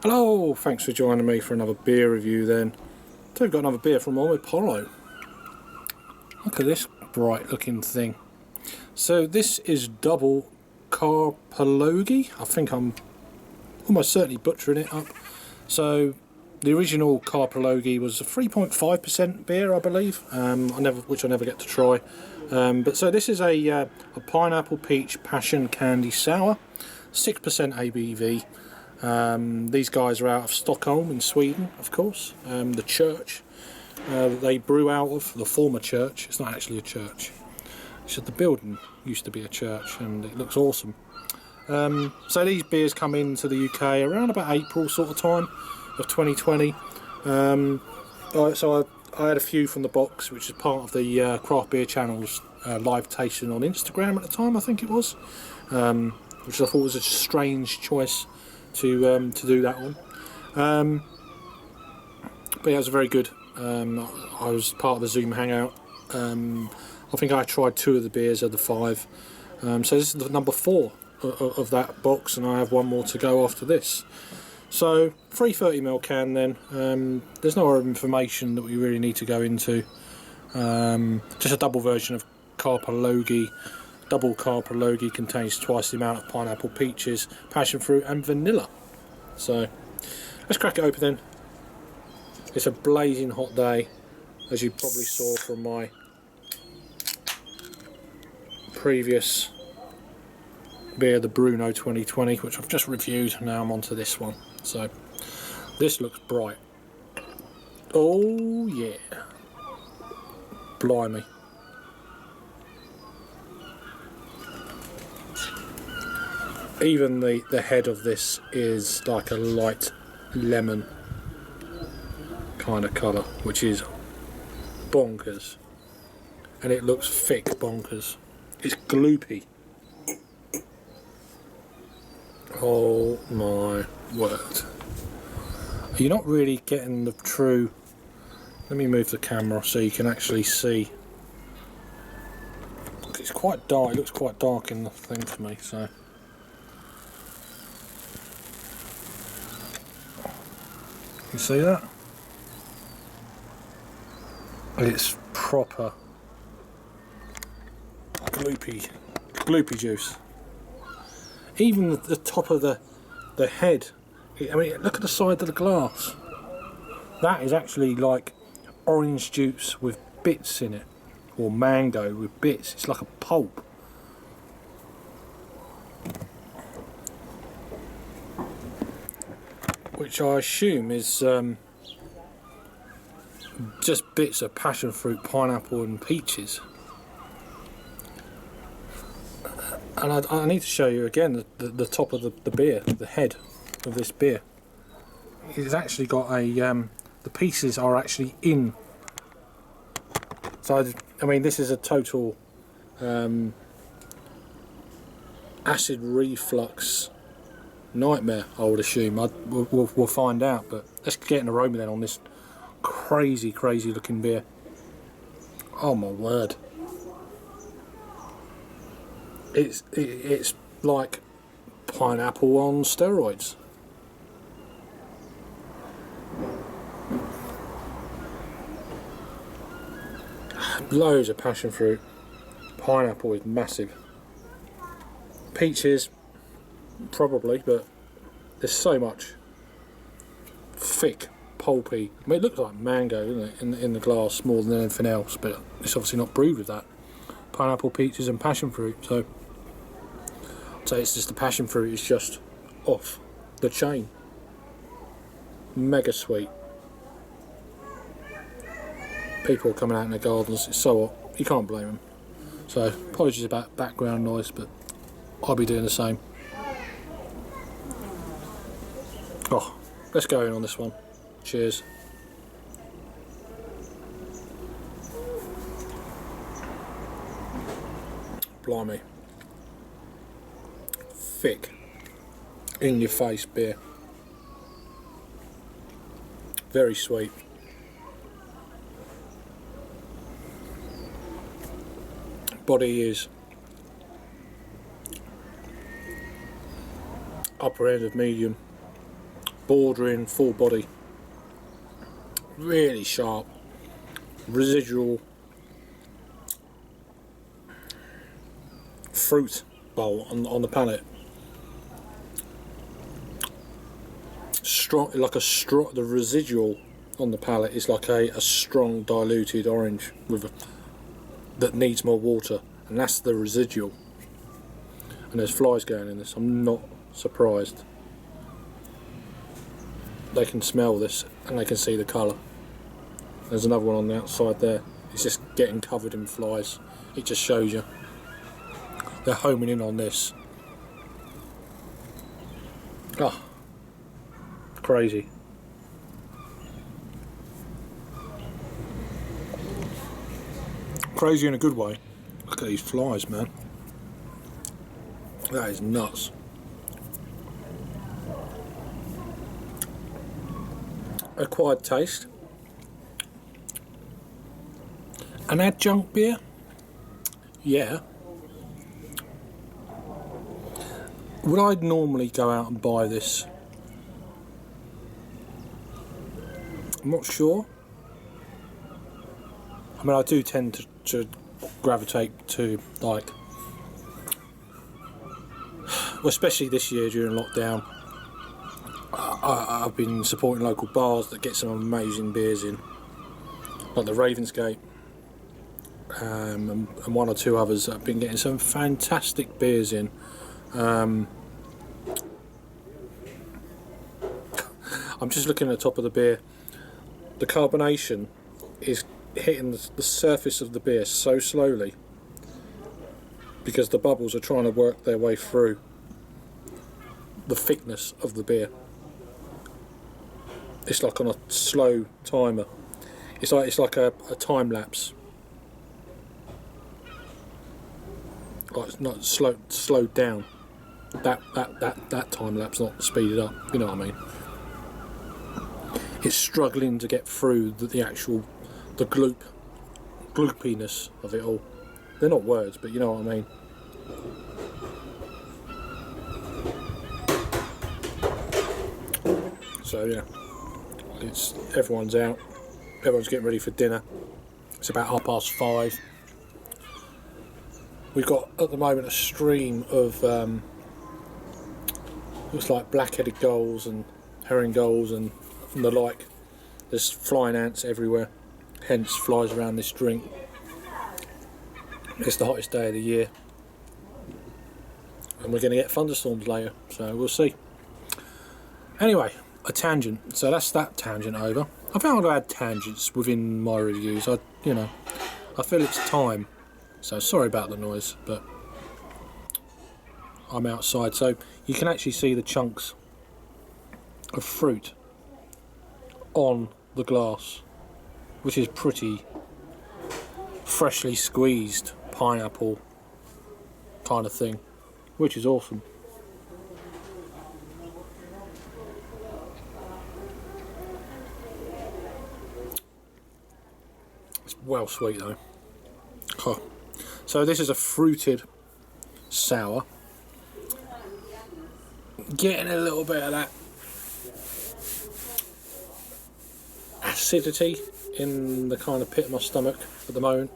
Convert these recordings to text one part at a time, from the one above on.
Hello, thanks for joining me for another beer review then. So we've got another beer from Omnipollo. Look at this bright looking thing. So this is double Karpologi. I think I'm almost certainly butchering it up. So the original Karpologi was a 3.5% beer, I believe, which I never get to try. But so this is a pineapple peach passion candy sour, 6% ABV. These guys are out of Stockholm in Sweden, of course. The church that they brew out of, the former church, it's not actually a church. It's just the building used to be a church and it looks awesome. So these beers come into the UK around about April sort of time of 2020. So I had a few from the box, which is part of the Craft Beer Channel's live tasting on Instagram at the time, I think it was, which I thought was a strange choice to do that one, but yeah, it was very good. I was part of the Zoom hangout. I think I tried 2 of the beers of the 5, so this is the number 4 of that box, and I have one more to go after this. So 330ml can then. There's no other information that we really need to go into. Just a double version of Karpologi. Double Karpologi contains twice the amount of pineapple, peaches, passion fruit and vanilla. So let's crack it open then. It's a blazing hot day, as you probably saw from my previous beer, the Bruno 2020, which I've just reviewed. Now I'm on to this one. So this looks bright. Oh yeah, blimey. Even the head of this is like a light lemon kind of colour, which is bonkers, and it looks thick bonkers. It's gloopy. Oh my word. You're not really getting the true... Let me move the camera so you can actually see. It's quite dark, it looks quite dark in the thing to me, so... You see that? It's proper gloopy juice. Even the top of the head, I mean, look at the side of the glass. That is actually like orange juice with bits in it, or mango with bits. It's like a pulp. Which I assume is just bits of passion fruit, pineapple and peaches. And I need to show you again the top of the beer, the head of this beer. It's actually got a, the pieces are actually in. So I mean, this is a total acid reflux nightmare, I would assume. We'll find out, but let's get an aroma then on this crazy looking beer. Oh my word. It's like pineapple on steroids. Loads of passion fruit. Pineapple is massive. Peaches, probably, but there's so much thick, pulpy. I mean, it looks like mango, doesn't it, in the glass more than anything else, but it's obviously not brewed with that. Pineapple, peaches and passion fruit, so it's just the passion fruit is just off the chain. Mega sweet. People are coming out in their gardens, it's so hot, you can't blame them. So apologies about background noise, but I'll be doing the same. Oh, let's go in on this one. Cheers. Blimey. Thick, in your face beer. Very sweet. Body is upper end of medium, bordering full body, really sharp, residual fruit bowl on the palate. Strong, like the residual on the palate is like a strong diluted orange that needs more water, and that's the residual. And there's flies going in this. I'm not surprised. They can smell this and they can see the colour. There's another one on the outside there. It's just getting covered in flies. It just shows you they're homing in on this. Oh, crazy. Crazy in a good way. Look at these flies, man. That is nuts. Acquired taste. An adjunct beer? Yeah. Would I normally go out and buy this? I'm not sure. I mean, I do tend to gravitate to, like, well, especially this year during lockdown, I've been supporting local bars that get some amazing beers in, like the Ravensgate, and one or two others that have been getting some fantastic beers in. I'm just looking at the top of the beer. The carbonation is hitting the surface of the beer so slowly because the bubbles are trying to work their way through the thickness of the beer. It's like on a slow timer. It's like a time lapse. Like it's not slowed down. That time lapse, not speeded up. You know what I mean? It's struggling to get through the actual gloopiness of it all. They're not words, but you know what I mean. So yeah, everyone's out. Everyone's getting ready for dinner. It's about 5:30. We've got at the moment a stream of looks like black-headed gulls and herring gulls and the like. There's flying ants everywhere, hence flies around this drink. It's the hottest day of the year, and we're going to get thunderstorms later, so we'll see. Anyway, a tangent. So that's that tangent over. I found I had tangents within my reviews. I feel it's time. So sorry about the noise, but I'm outside, so you can actually see the chunks of fruit on the glass, which is pretty freshly squeezed pineapple kind of thing, which is awesome. It's well sweet though. Oh. So this is a fruited sour, getting a little bit of that acidity in the kind of pit of my stomach at the moment.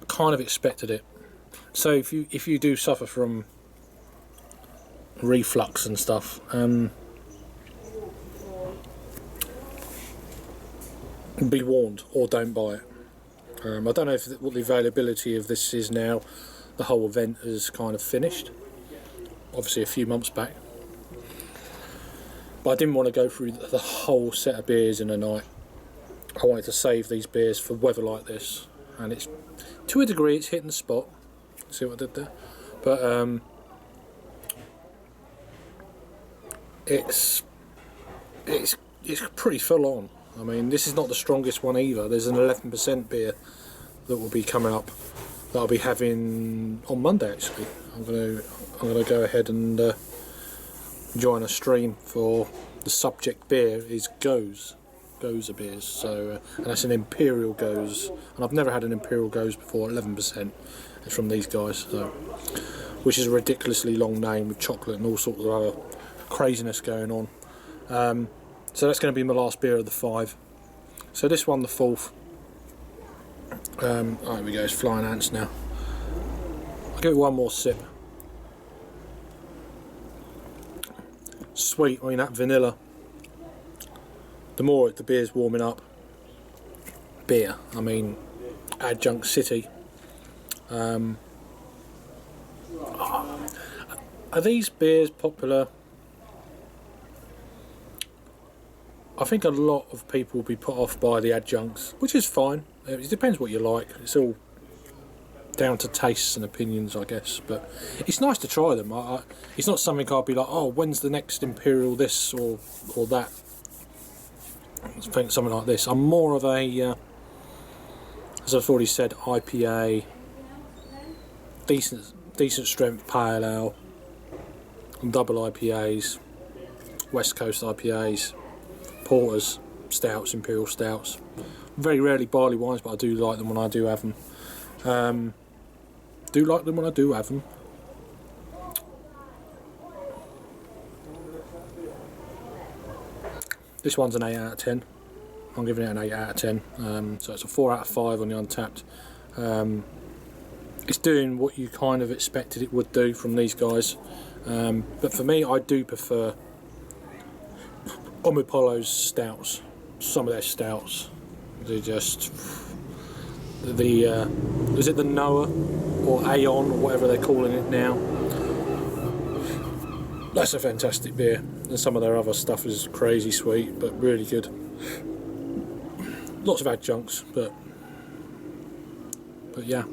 Kind of expected it. So if you do suffer from reflux and stuff, be warned, or don't buy it. I don't know what the availability of this is now. The whole event has kind of finished, obviously a few months back. But I didn't want to go through the whole set of beers in a night. I wanted to save these beers for weather like this, and it's, to a degree, it's hitting the spot. See what I did there? But it's pretty full on. I mean, this is not the strongest one either. There's an 11% beer that will be coming up that I'll be having on Monday. Actually, I'm gonna go ahead and join a stream for the subject beer is Goes beers. So and that's an Imperial Goes, and I've never had an Imperial Goes before. 11%. It's from these guys, so, which is a ridiculously long name with chocolate and all sorts of other craziness going on. So that's going to be my last beer of the 5. So this one, the 4th. Oh, here we go, it's flying ants now. I'll give it one more sip. Sweet, I mean that vanilla. The more the beer's warming up. Beer, I mean Adjunct City. Are these beers popular? I think a lot of people will be put off by the adjuncts, which is fine. It depends what you like. It's all down to tastes and opinions, I guess. But it's nice to try them. It's not something I'll be like, oh, when's the next Imperial this or that? I think something like this. I'm more of a, as I've already said, IPA, decent strength pale ale, double IPAs, West Coast IPAs, porters, stouts, imperial stouts. Very rarely barley wines, but I do like them when I do have them. This one's an 8 out of 10. I'm giving it an 8 out of 10. So it's a 4 out of 5 on the Untapped. It's doing what you kind of expected it would do from these guys. But for me, I do prefer Omnipollo's stouts. Some of their stouts, they just is it the Noah or Aeon or whatever they're calling it now? That's a fantastic beer, and some of their other stuff is crazy sweet, but really good. Lots of adjuncts, but yeah,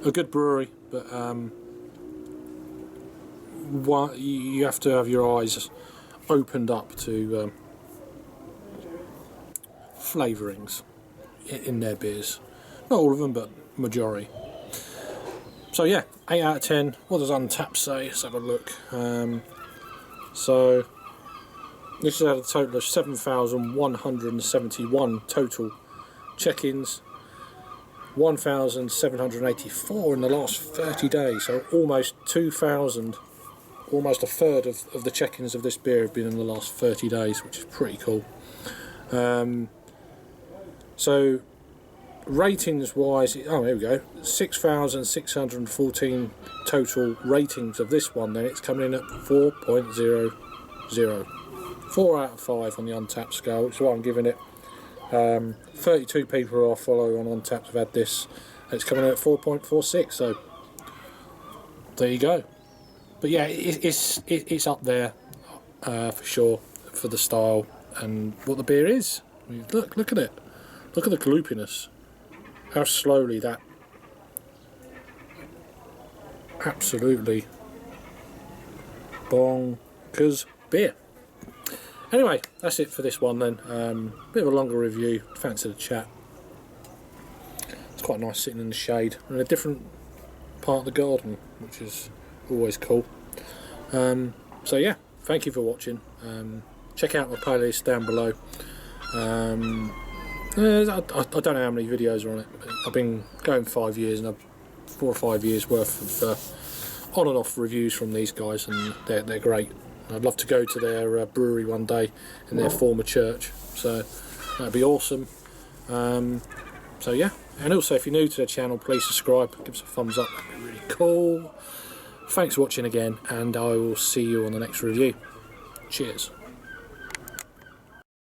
a good brewery. But you have to have your eyes opened up to flavourings in their beers. Not all of them, but majority. So yeah, 8 out of 10. What does Untapped say? Let's have a look. So this is at a total of 7,171 total check-ins. 1,784 in the last 30 days. So almost 2,000. Almost a third of the check-ins of this beer have been in the last 30 days, which is pretty cool. So ratings wise, oh, here we go, 6,614 total ratings of this one. Then it's coming in at 4.00, 4 out of 5 on the Untapped scale, which is what I'm giving it. 32 people who I follow on Untapped have had this, and it's coming in at 4.46. So there you go. But yeah, it's up there for sure for the style and what the beer is. I mean, look at it. Look at the gloopiness. How slowly that absolutely bonkers beer. Anyway, that's it for this one then. Bit of a longer review. Fancy the chat. It's quite nice sitting in the shade in a different part of the garden, which is always cool. So yeah, thank you for watching. Check out my playlist down below. I don't know how many videos are on it. I've been going 5 years, and 4 or 5 years worth of on and off reviews from these guys, and they're great. I'd love to go to their brewery one day in their former church, so that'd be awesome. So yeah, and also if you're new to the channel, please subscribe, give us a thumbs up, that'd be really cool. Thanks for watching again, and I will see you on the next review. Cheers.